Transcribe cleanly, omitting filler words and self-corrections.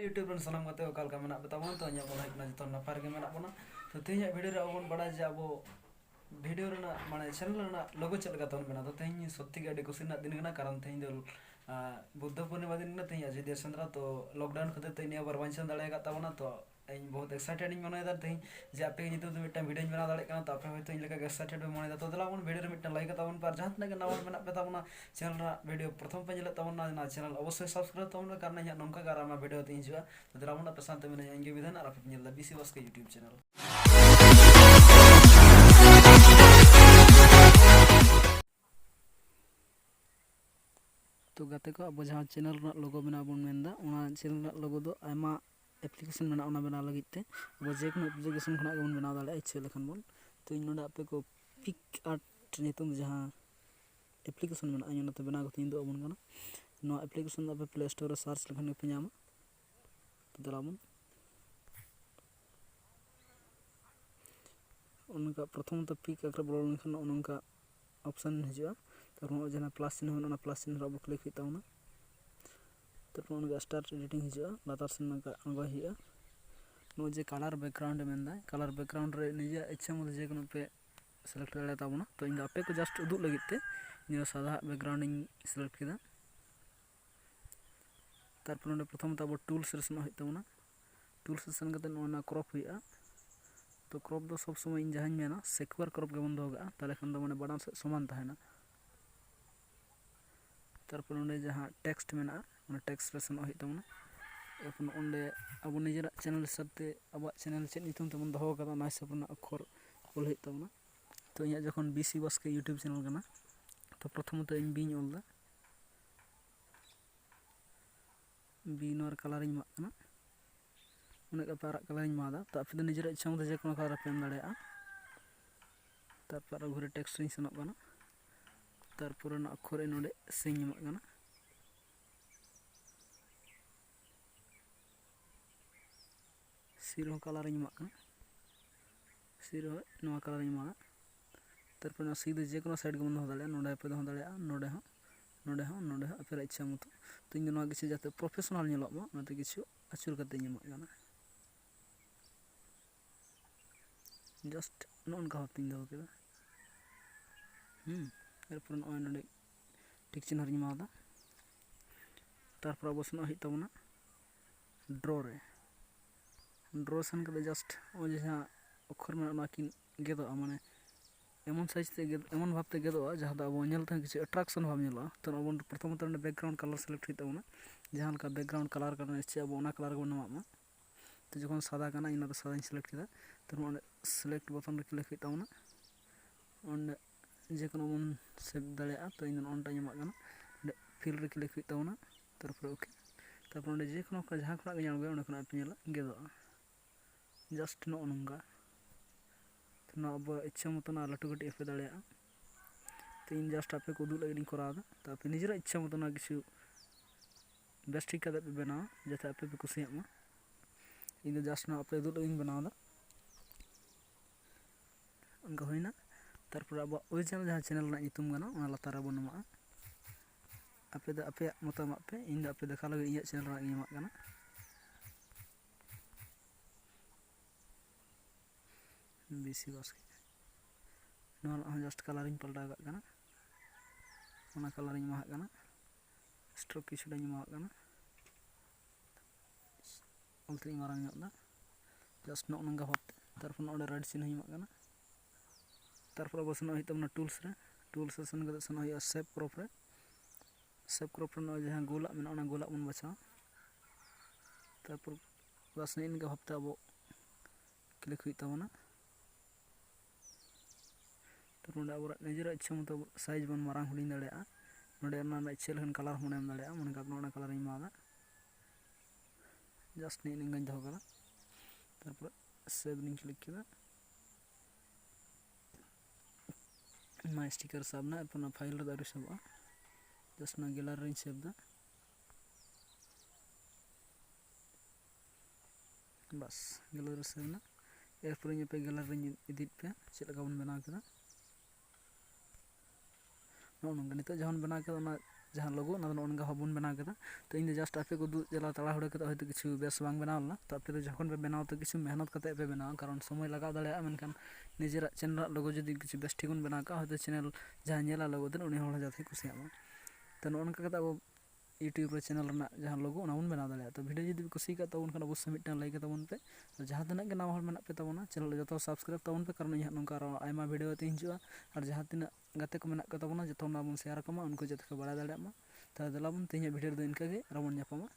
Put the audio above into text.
YouTube run सलाम करते ओकाल का मेना बताबोन तो ᱧᱟ ᱵᱚᱱ ᱦᱮᱡ ᱱᱟ ᱡᱚᱛᱚ ᱱᱟᱯᱟᱭ ᱜᱮ ᱢᱮᱱᱟᱜ ᱵᱚᱱᱟ ᱛᱚ ᱛᱮᱦᱮᱧ ᱵᱷᱤᱰᱤᱭᱳ ᱨᱮ ᱟᱵᱚ ᱵᱚᱱ ᱵᱟᱲᱟᱭ ᱡᱮ ᱟᱵᱚ ᱵᱷᱤᱰᱤᱭᱳ ᱨᱮᱱᱟᱜ ᱢᱟᱱᱮ ᱪᱮᱱᱮᱞ ᱨᱮᱱᱟᱜ ᱞᱳᱜᱳ ᱪᱮᱫ ᱞᱮᱠᱟ ᱛᱟᱵᱚᱱ ᱵᱮᱱᱟᱣ ᱫᱚ ᱛᱮᱦᱮᱧ ᱥᱚᱛᱛᱤ ᱜᱮ ᱟᱹᱰᱤ ᱠᱩᱥᱤ ᱨᱮᱱᱟᱜ ᱫᱤᱱ ᱠᱟᱱᱟ ᱠᱟᱨᱚᱱ ᱛᱮᱦᱮᱧ ᱫᱚ बुद्ध पूर्णिमा दिन तेज अयोध्या सेंद्रा तो लॉकडाउन खातिर ते निया बार बांचन दाड़े ताबना तो इन बहुत एक्साइटेड इन मने तेज जे आपे नितु मिटन वीडियो बना दाड़े तो आपे होयतो इन लेका एक्साइटेड मने तो दला बन वीडियो मिटन लाइक ताबन पर जहां तक नवा मेना पे ताबना चैनल रा वीडियो प्रथम पे जले ताबना ना चैनल अवश्य सब्सक्राइब ताबना कारण इन नंका गारामा वीडियो ते हिजुआ तो दला बन पे शांत मेने इंगे विधान और आपे नेला बीसी बस के यूट्यूब चैनल तो गाते को अब जहाँ चैनल लोगो बना बन मेनदा उना चैनल लोगो दो आयमा एप्लीकेशन मेना उना बना लगित ते अब जे कोनो एप्लीकेशन खना बन बना दाले इच्छा लेखन बन तो इन नोडा आपे को पिक आर्ट नितुम जहाँ एप्लीकेशन मेना इन नते बना को तीन दो बन गना नो एप्लीकेशन आपे प्ले स्टोर रे सर्च लेखन पे ᱧᱟᱢᱟ तो दलामन उनका प्रथम तो पिक आकर बोल लेखन उनका ऑप्शन हिजुआ तो जना प्लस चिन्ह होना प्लस चिन्ह अब क्लिक होता होना तो उनका स्टार्ट एडिटिंग हिजुआ लातार से नका अंगो हिया नो जे कलर बैकग्राउंड मेंदा कलर बैकग्राउंड रे निजे इच्छा मत जे कोनो पे सेलेक्ट करे ताबना तो इन आपे को जस्ट उदुग लगिते इन सादा बैकग्राउंड इन सेलेक्ट किदा तारपर उन्हें प्रथम तब टूल्स रे सेन होता होना टूल्स सेन कते नोना क्रॉप हुआ तो क्रॉप दो सब समय इन जहां मेना सेक्युअर क्रॉप के बंद होगा ताले खन दो माने बड़ा समान तहना तारपर उन्हें जहाँ टेक्स्ट में ना टेक्स्ट रे सेन होता होना अपन उन्हें अब निजरा चैनल हिसाबते अब चैनल चेक नितुम तबन दहो कदा ना हिसाब ना अक्षर ऑल होता होना तो इन जखन बीसी बस के यूट्यूब चैनल कना तो प्रथमत इन बीन ऑलदा बीन और कलरिंग माकना उन्हें का पारा कलरिंग मादा तो आपे निजरा इच्छा मत जे कोनो कलर पे एम दाड़ेया तारपर घुरे टेक्स्ट इन सेनक कना तारपर ना अक्षर नोडे सिंग एमक कना सिरो कलरिंग एमक कना सिरो नवा कलरिंग मादा तारपर ना सीधे जे कोनो साइड के बंद हो दाड़ेया नोडे पे दो दाड़ेया नोडे हो आपे इच्छा मत तो इन नवा किछु जाते प्रोफेशनल नेलक बा ओनाते किछु अचुर कते एमक कना जस्ट नोनका होतिन दो केदा तारपर नोडे टिक चिन्ह रे मादा तारपर अब सेन होई तबना ड्रॉ सन के जस्ट ओ जहां अक्षर में ना किन गेदो माने एमन साइज ते एमन भाव ते गेदो जहां अब नेलते किछु अट्रैक्शन भाव नेला तो अब प्रथम तो बैकग्राउंड कलर सेलेक्ट होई तबना जहां का बैकग्राउंड कलर करना इच्छा अब ओना कलर को नमामा तो जखन सादा करना इन तो सादा सेलेक्ट किदा तो सेलेक्ट बटन रे क्लिक होई तबना ओंडे जे कोनो मन सेव दाड़ेया तो इन ओनटा एमक कना फिल रे क्लिक होई तबना तारपर ओके तारपर ओंडे जे कोनो का जहां खना के ᱧᱟᱢ गे ओंडे खना पे नेला गेदो जस्ट नो नंगा तो ना अब इच्छा मत ना लटू कटी पे दाड़ेया तो इन जस्ट आपे को उदुग लगिन करादा तो आपे निजरा इच्छा मत ना किछु बेस्ट ठीक कदे पे बनाओ जते आपे पे खुशियां मा इन जस्ट ना आपे उदुग लगिन बनावदा अंगा होइना तारपर अब ओरिजिनल जहां चैनल ना नितुम गना ओना लतारा बनमा आपे द आपे मतमा पे इन द आपे देखा लगे इन चैनल रा एमक गना बीसी बस नोना जस्ट कलरिंग पलटा गना ओना कलरिंग मा गना स्ट्रोक किछु डा मा गना उल्टी मारंग ᱧᱚᱜ जस्ट नो नंगा भाव तारपर ओडे रेड चिन्ह मा गना तारपर अब सेन होई तबना टूल्स सेन कदे सेन होई सेव क्रॉप रे नो जहां गोला में ओना गोला बन बचा तारपर बस इनका भाव अब क्लिक होई तबना तो नोडे अब निजरा इच्छा मत साइज बन मारंग हुडिन दाड़ेया नोडे ना इच्छा लेखन कलर होने एम दाड़ेया मन का ओना कलर इन मादा जस्ट नी निंगन दहो करा तारपर सेव निं क्लिक किदा माय स्टिकर साबना अपना फाइल रे दारू सबा जस्ट ना गैलरी रे सेव दा बस गैलरी सेव ना एरपर इन पे गैलरी रे एडिट पे चेक लगा बन बना केदा नोनगा नितो जहां बना के ᱡᱟᱦᱟᱸ ᱞᱳᱜᱳ ᱚᱱᱟ ᱫᱚ ᱱᱚᱜᱼᱚ ᱱᱚᱝᱠᱟ ᱵᱚᱱ ᱵᱮᱱᱟᱣ ᱠᱮᱫᱟ᱾ ᱛᱚ ᱤᱧ ᱫᱚ ᱡᱟᱥᱴ ᱟᱯᱮ ᱠᱚ ᱩᱫᱩᱜ ᱪᱟᱞᱟᱣ ᱛᱟᱲᱟᱦᱩᱲᱟᱹ ᱠᱟᱛᱮ ᱦᱚᱭᱛᱳ ᱠᱤᱪᱷᱩ ᱵᱮᱥ ᱵᱟᱝ ᱵᱮᱱᱟᱣ ᱞᱮᱱᱟ, ᱛᱚ ᱟᱯᱮ ᱫᱚ ᱡᱚᱠᱷᱚᱱ ᱯᱮ ᱵᱮᱱᱟᱣ ᱛᱚ ᱠᱤᱪᱷᱩ ᱢᱮᱦᱱᱚᱛ ᱠᱟᱛᱮ ᱯᱮ ᱵᱮᱱᱟᱣᱟ, ᱠᱟᱨᱚᱱ ᱥᱚᱢᱚᱭ ᱞᱟᱜᱟᱣ ᱫᱟᱲᱮᱭᱟᱜᱼᱟ, ᱢᱮᱱᱠᱷᱟᱱ ᱱᱤᱡᱮᱨᱟᱜ ᱪᱮᱱᱮᱞᱟᱜ ᱞᱳᱜᱳ ᱡᱩᱫᱤ ᱠᱤᱪᱷᱩ ᱵᱮᱥ ᱴᱷᱤᱠ ᱵᱚᱱ ᱵᱮᱱᱟᱣ ᱠᱟᱜᱼᱟ, ᱦᱚᱭᱛᱳ ᱪᱮᱱᱮᱞ ᱡᱟᱦᱟᱸᱭ ᱧᱮᱞᱟ ᱞᱳᱜᱳ ᱫᱮᱱ ᱩᱱᱤ ᱦᱚᱲ ᱦᱚᱸ ᱡᱟᱛᱮ ᱠᱩᱥᱤᱭᱟᱜ ᱢᱟ᱾ ᱛᱚ ᱱᱚᱜᱼᱚ ᱱᱚᱝᱠᱟ ᱠᱟᱛᱮ ᱟᱵᱚ ᱤᱭᱩᱴᱩᱵᱽ ᱨᱮ ᱪᱮᱱᱮᱞ ᱨᱮᱱᱟᱜ ᱡᱟᱦᱟᱸ ᱞᱳᱜᱳ ᱚᱱᱟ ᱵᱚᱱ ᱵᱮᱱᱟᱣ ᱫᱟᱲᱮᱭᱟᱜᱼᱟ᱾ ᱛᱚ ᱵᱷᱤᱰᱤᱭᱳ ᱡᱩᱫᱤ ᱯᱮ ᱠᱩᱥᱤ ᱠᱟᱜ ᱛᱟᱵᱚᱱ ᱠᱷᱟᱱ ᱚᱵᱚᱥᱥᱳᱭ ᱢᱤᱫᱴᱟᱝ ᱞᱟᱭᱤᱠ ᱛᱟᱵᱚᱱ ᱯᱮ, ᱡᱟᱦᱟᱸ ᱛᱤᱱᱟᱹᱜ ᱜᱮ ᱱᱟᱣᱟ ᱦᱚᱲ ᱢᱮᱱᱟᱜ ᱯᱮ ᱛᱟᱵᱚᱱᱟ ᱪᱮᱱᱮᱞ ᱡᱚᱛᱚ ᱥᱟᱵᱥᱠᱨᱟᱭᱤᱵ ᱛᱟᱵᱚᱱ ᱯᱮ, ᱠᱟᱨᱚᱱ ᱤᱧᱟᱹᱜ ᱱᱚᱝᱠᱟ ᱟᱨᱚ ᱟᱭᱢᱟ ᱵᱷᱤᱰᱤᱭᱳ ᱟᱛᱮ ᱦᱤᱡᱩᱜᱼᱟ, ᱟᱨ ᱡᱟᱦᱟᱸ ᱛᱤᱱᱟᱹᱜ ᱜᱟᱛᱮ ᱠᱚ ᱢᱮᱱᱟᱜ ᱠᱚ ᱛᱟᱵᱚᱱᱟ ᱡᱚᱛᱚ ᱚᱱᱟ ᱵᱚᱱ ᱥᱮᱭᱟᱨ ᱟᱠᱚ ᱢᱟ, ᱩᱱᱠᱩ ᱡᱟᱛᱮ ᱠᱚ ᱵᱟᱲᱟᱭ ᱫᱟᱲᱮᱭᱟᱜ ᱢᱟ᱾ ᱛᱟᱦᱞᱮ ᱫᱮᱞᱟᱵᱚᱱ ᱛᱮᱦᱮᱧᱟᱜ ᱵᱷᱤᱰᱤᱭᱳ ᱨᱮᱫᱚ ᱤᱱᱠᱟᱹ ᱜᱮ, ᱟᱨᱚ ᱵᱚᱱ ᱧᱟᱯᱟᱢᱟ᱾